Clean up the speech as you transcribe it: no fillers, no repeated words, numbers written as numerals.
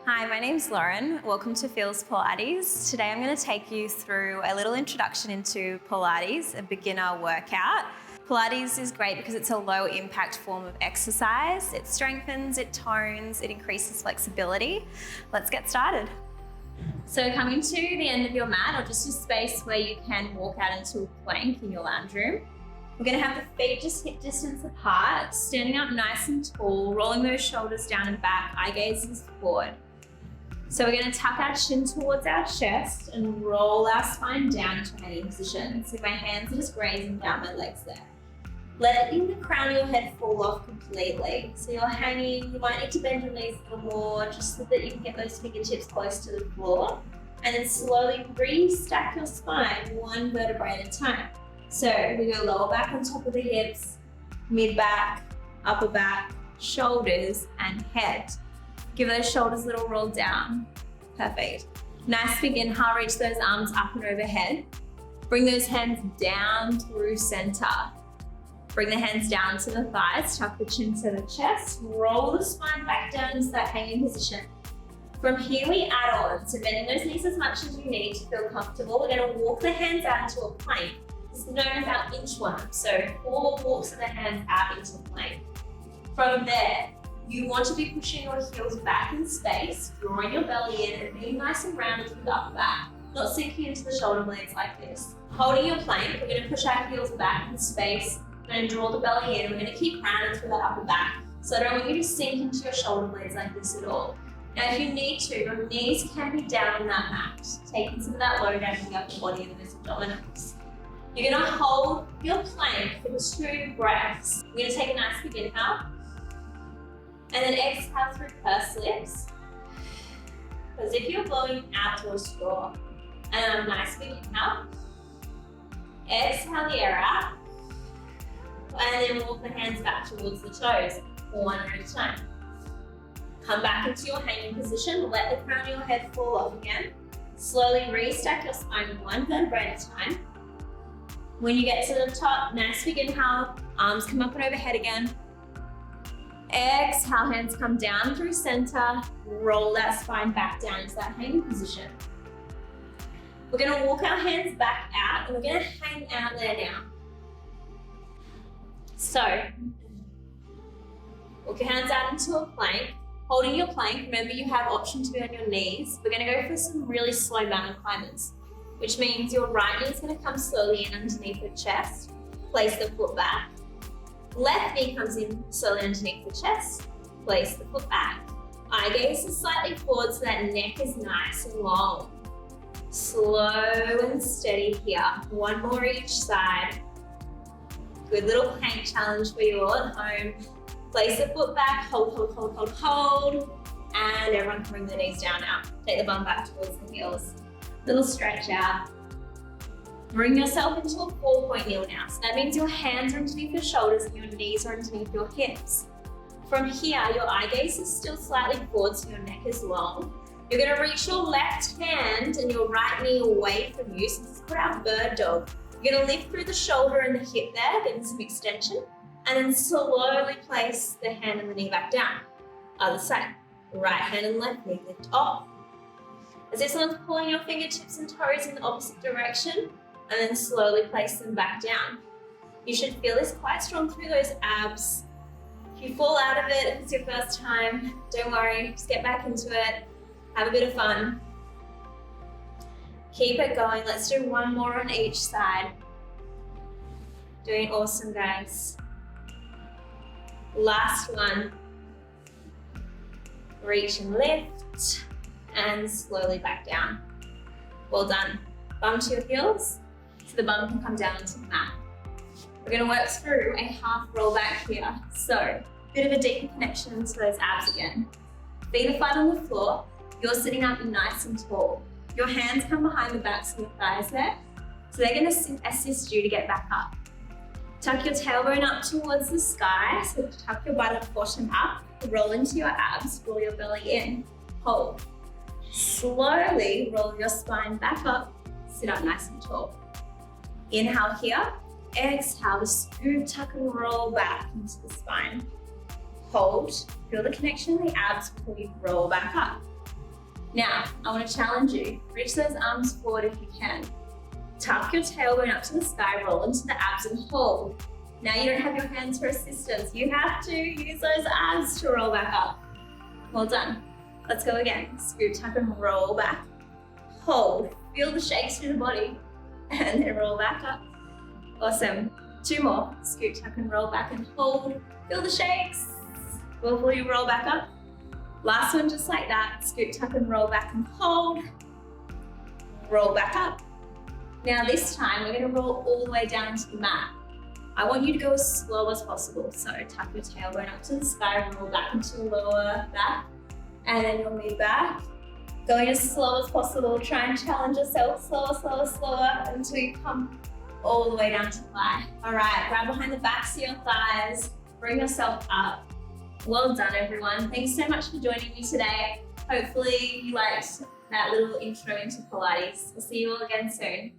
Hi, my name's Lauren. Welcome to Feels Pilates. Today I'm going to take you through a little introduction into Pilates, a beginner workout. Pilates is great because it's a low impact form of exercise. It strengthens, it tones, it increases flexibility. Let's get started. So coming to the end of your mat or just a space where you can walk out into a plank in your lounge room. We're going to have the feet just hip distance apart, standing up nice and tall, rolling those shoulders down and back, eye gaze is forward. So we're going to tuck our chin towards our chest and roll our spine down into a hanging position. So my hands are just grazing down my legs there. Letting the crown of your head fall off completely. So you're hanging, you might need to bend your knees a little more just so that you can get those fingertips close to the floor. And then slowly re-stack your spine one vertebrae at a time. So we go lower back on top of the hips, mid back, upper back, shoulders, and head. Give those shoulders a little roll down. Perfect. Nice big inhale, reach those arms up and overhead. Bring those hands down through center. Bring the hands down to the thighs, tuck the chin to the chest, roll the spine back down into that hanging position. From here we add on, so bending those knees as much as you need to feel comfortable. We're going to walk the hands out into a plank. This is known as our inchworm, so 4 walks of the hands out into a plank. From there, you want to be pushing your heels back in space, drawing your belly in and being nice and rounded with the upper back, not sinking into the shoulder blades like this. Holding your plank, we're going to push our heels back in space, we're going to draw the belly in, we're going to keep rounded through the upper back. So I don't want you to sink into your shoulder blades like this at all. Now if you need to, your knees can be down on that mat, taking some of that load out of the upper body and those abdominals. You're going to hold your plank for 2 breaths. We're going to take a nice big inhale. And then exhale through pursed lips. As if you're blowing out your straw. And a nice big inhale. Exhale the air out. And then walk the hands back towards the toes, one at a time. Come back into your hanging position. Let the crown of your head fall off again. Slowly restack your spine one vertebrae at a time. When you get to the top, nice big inhale, arms come up and overhead again. Exhale, hands come down through center, roll that spine back down into that hanging position. We're going to walk our hands back out and we're going to hang out there now. So, walk your hands out into a plank. Holding your plank, remember you have option to be on your knees. We're going to go for some really slow mountain climbers, which means your right knee is going to come slowly in underneath the chest. Place the foot back. Left knee comes in slowly underneath the chest. Place the foot back. Eye gaze is slightly forward so that neck is nice and long. Slow and steady here. One more each side. Good little plank challenge for you all at home. Place the foot back, hold, hold, hold, hold, hold. And everyone can bring the knees down now. Take the bum back towards the heels. Little stretch out. Bring yourself into a 4-point kneel now. So that means your hands are underneath your shoulders and your knees are underneath your hips. From here, your eye gaze is still slightly forward so your neck is long. You're going to reach your left hand and your right knee away from you. So this is called our bird dog. You're going to lift through the shoulder and the hip there, getting some extension. And then slowly place the hand and the knee back down. Other side. Right hand and left knee lift off. As if someone's pulling your fingertips and toes in the opposite direction. And then slowly place them back down. You should feel this quite strong through those abs. If you fall out of it, if it's your first time, don't worry, just get back into it. Have a bit of fun. Keep it going. Let's do one more on each side. Doing awesome, guys. Last one. Reach and lift, and slowly back down. Well done. Bum to your heels. So the bum can come down onto the mat. We're going to work through a half roll back here. So, bit of a deeper connection into those abs again. Feet are flat on the floor. You're sitting up nice and tall. Your hands come behind the backs of your thighs there. So they're going to assist you to get back up. Tuck your tailbone up towards the sky. So tuck your bottom up. Roll into your abs. Roll your belly in. Hold. Slowly roll your spine back up. Sit up nice and tall. Inhale here. Exhale to scoop, tuck and roll back into the spine. Hold. Feel the connection in the abs before you roll back up. Now, I want to challenge you. Reach those arms forward if you can. Tuck your tailbone up to the sky, roll into the abs and hold. Now you don't have your hands for assistance. You have to use those abs to roll back up. Well done. Let's go again. Scoot, tuck and roll back. Hold. Feel the shakes through the body. And then roll back up. Awesome. 2 more. Scoot, tuck and roll back and hold. Feel the shakes. Before you roll back up. Last one just like that. Scoot, tuck and roll back and hold. Roll back up. Now this time we're going to roll all the way down to the mat. I want you to go as slow as possible. So tuck your tailbone up to the sky, roll back into the lower back, and then your mid back. Going as slow as possible. Try and challenge yourself slower, slower, slower until you come all the way down to thigh. All right, grab behind the backs of your thighs. Bring yourself up. Well done, everyone. Thanks so much for joining me today. Hopefully you liked that little intro into Pilates. We'll see you all again soon.